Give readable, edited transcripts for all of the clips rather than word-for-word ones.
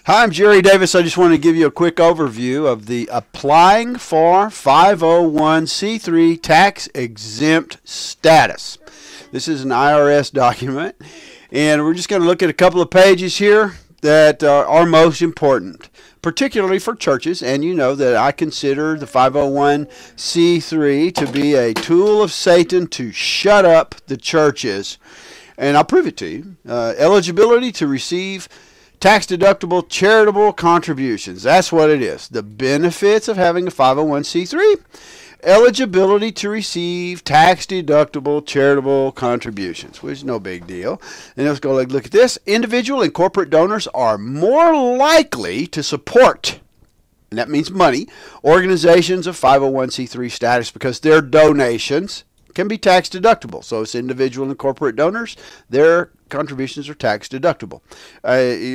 Hi, I'm Jerry Davis. I just want to give you a quick overview of the applying for 501c3 tax exempt status. This is an IRS document, and we're just going to look at a couple of pages here that are most important, particularly for churches. And you know that I consider the 501c3 to be a tool of Satan to shut up the churches. And I'll prove it to you. Eligibility to receive tax-deductible charitable contributions. That's what it is. The benefits of having a 501c3. Eligibility to receive tax-deductible charitable contributions, which is no big deal. And let's go look at this. Individual and corporate donors are more likely to support, and that means money, organizations of 501c3 status because their donations can be tax deductible. So it's individual and corporate donors, their contributions are tax deductible,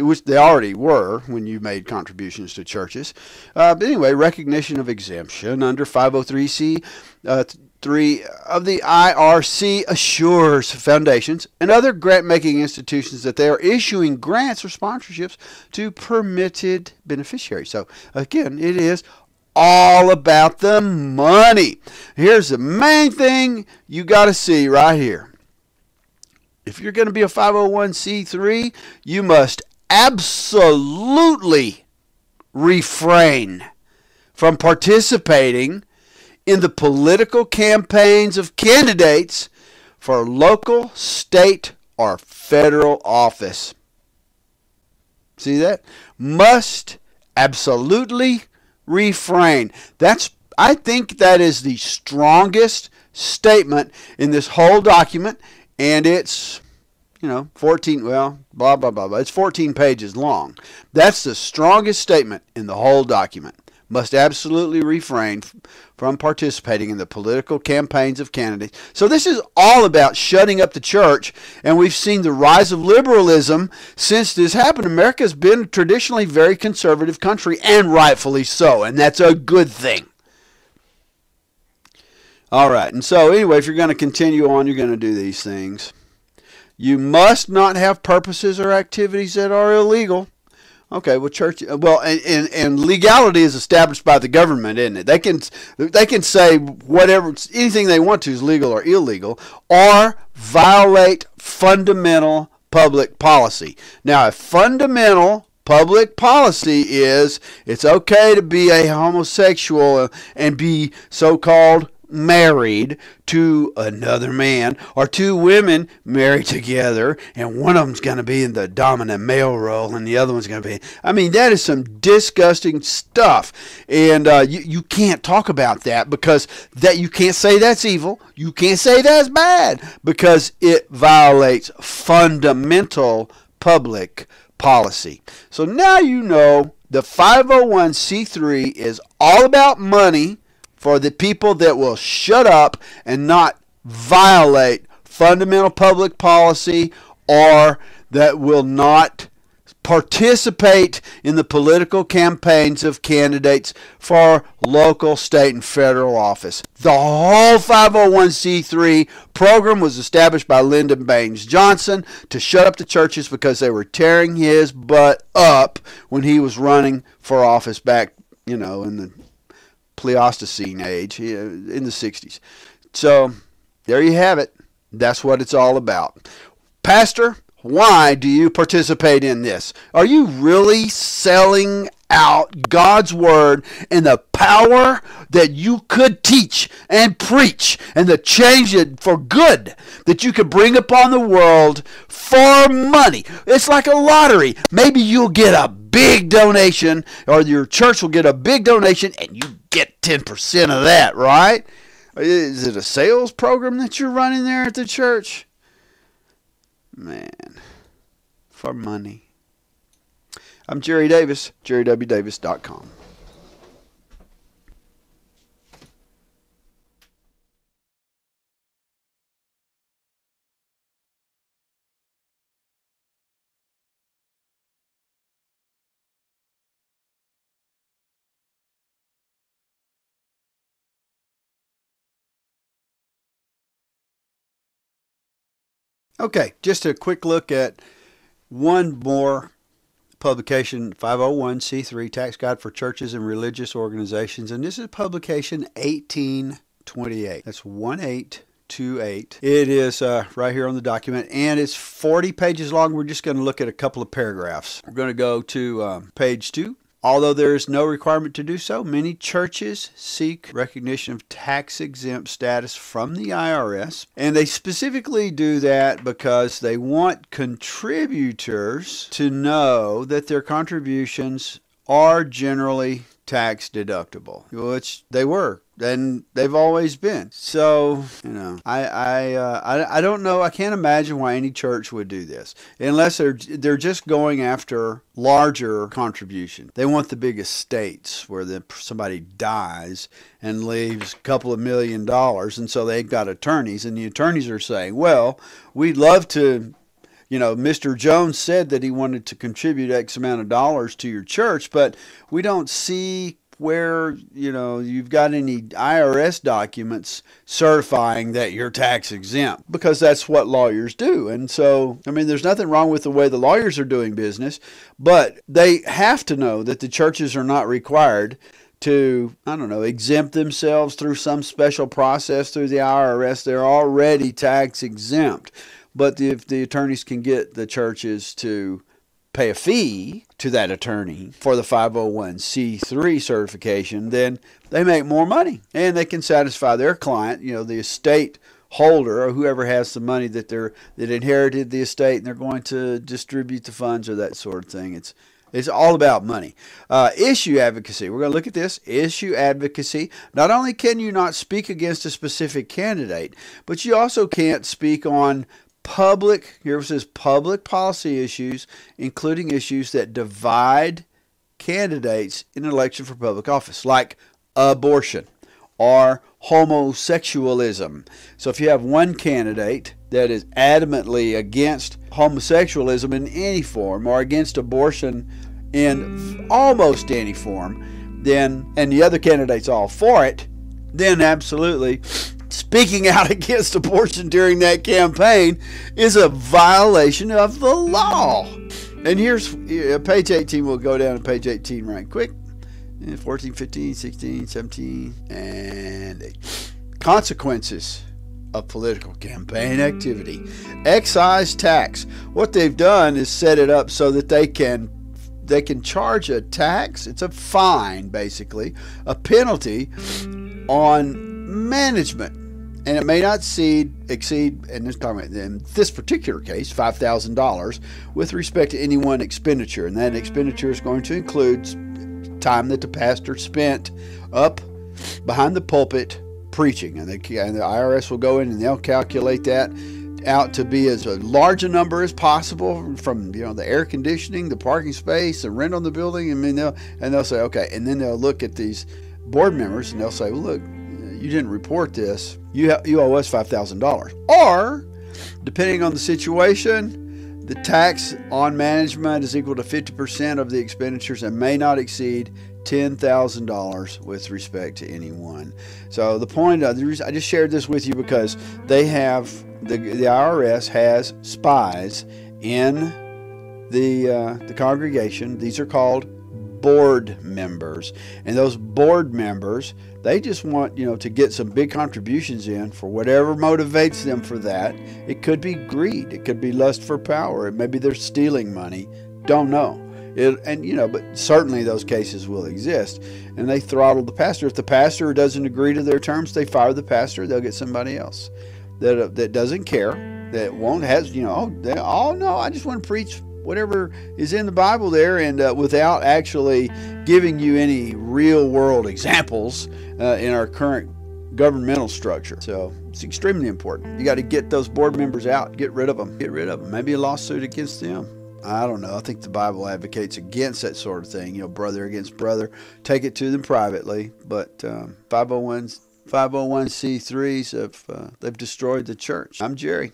which they already were when you made contributions to churches. But anyway, recognition of exemption under 503c 3 of the IRC assures foundations and other grant-making institutions that they are issuing grants or sponsorships to permitted beneficiaries. So again, it is all about the money. Here's the main thing you got to see right here. If you're going to be a 501c3, you must absolutely refrain from participating in the political campaigns of candidates for local, state, or federal office. See that? Must absolutely refrain. I think that is the strongest statement in this whole document, and it's 14, well, blah blah blah blah. It's 14 pages long. That's the strongest statement in the whole document. Must absolutely refrain from participating in the political campaigns of candidates. So this is all about shutting up the church, and we've seen the rise of liberalism since this happened. America's been a traditionally very conservative country, and rightfully so, and that's a good thing. All right, and so anyway, if you're going to continue on, you're going to do these things. You must not have purposes or activities that are illegal. Okay, well, and legality is established by the government, isn't it? They can say whatever, anything they want to is legal or illegal, or violate fundamental public policy. Now, a fundamental public policy is it's okay to be a homosexual and be so-called married to another man, or two women married together, and one of them's going to be in the dominant male role and the other one's going to be, that is some disgusting stuff, and you can't talk about that because you can't say that's evil, you can't say that's bad, because it violates fundamental public policy. So now you know the 501c3 is all about money for the people that will shut up and not violate fundamental public policy, or that will not participate in the political campaigns of candidates for local, state, and federal office. The whole 501c3 program was established by Lyndon Baines Johnson to shut up the churches because they were tearing his butt up when he was running for office back, in the Pleistocene age, in the 60s. So there you have it. That's what it's all about. Pastor, why do you participate in this? Are you really selling out God's word and the power that you could teach and preach and the change it for good that you could bring upon the world for money? It's like a lottery. Maybe you'll get a big donation, or your church will get a big donation, and you get 10% of that, right? Is it a sales program that you're running there at the church? Man, for money. I'm Jerry Davis, jerrywdavis.com. Okay, just a quick look at one more publication 501c3 Tax Guide for Churches and Religious Organizations, and this is publication 1828. That's 1828. It is right here on the document, and it's 40 pages long. We're just going to look at a couple of paragraphs. We're going to go to page 2. Although there is no requirement to do so, many churches seek recognition of tax-exempt status from the IRS, and they specifically do that because they want contributors to know that their contributions are generally tax deductible, which they were, and they've always been. So, I don't know. I can't imagine why any church would do this unless they're just going after larger contribution. They want the big estates where somebody dies and leaves a couple of $1 million, and so they've got attorneys, and the attorneys are saying, well, we'd love to. Mr. Jones said that he wanted to contribute X amount of dollars to your church, but we don't see where, you've got any IRS documents certifying that you're tax exempt, because that's what lawyers do. And so, there's nothing wrong with the way the lawyers are doing business, but they have to know that the churches are not required to, exempt themselves through some special process through the IRS. They're already tax exempt. But if the attorneys can get the churches to pay a fee to that attorney for the 501c3 certification, then they make more money, and they can satisfy their client, the estate holder or whoever has the money that inherited the estate, and they're going to distribute the funds or that sort of thing. It's all about money. Issue advocacy. We're going to look at this. Issue advocacy. Not only can you not speak against a specific candidate, but you also can't speak on public policy issues, including issues that divide candidates in an election for public office, like abortion or homosexualism. So if you have one candidate that is adamantly against homosexualism in any form, or against abortion in almost any form, then, and the other candidate's all for it, then absolutely speaking out against abortion during that campaign is a violation of the law. And here's page 18. We'll go down to page 18 right quick. 14, 15, 16, 17, and 8. Consequences of political campaign activity. Excise tax. What they've done is set it up so that they can charge a tax. It's a fine, basically, a penalty on management. And it may not exceed, and in this particular case, $5,000 with respect to any one expenditure. And that expenditure is going to include time that the pastor spent up behind the pulpit preaching. And the IRS will go in and they'll calculate that out to be as large a number as possible from the air conditioning, the parking space, the rent on the building. And they'll say, okay. And then they'll look at these board members and they'll say, well, look, you didn't report this. You owe us $5,000. Or, depending on the situation, the tax on management is equal to 50% of the expenditures and may not exceed $10,000 with respect to anyone. So the point, I just shared this with you because they have, the IRS has spies in the congregation. These are called board members, and those board members, they just want to get some big contributions in for whatever motivates them for that. It could be greed, it could be lust for power, maybe they're stealing money, don't know. But certainly those cases will exist, and they throttle the pastor. If the pastor doesn't agree to their terms, they fire the pastor. They'll get somebody else that doesn't care, that won't no, I just want to preach whatever is in the Bible there, and without actually giving you any real world examples in our current governmental structure. So it's extremely important. You got to get those board members out, get rid of them. Maybe a lawsuit against them. I don't know. I think the Bible advocates against that sort of thing, brother against brother. Take it to them privately. But 501c3s they've destroyed the church. I'm Jerry.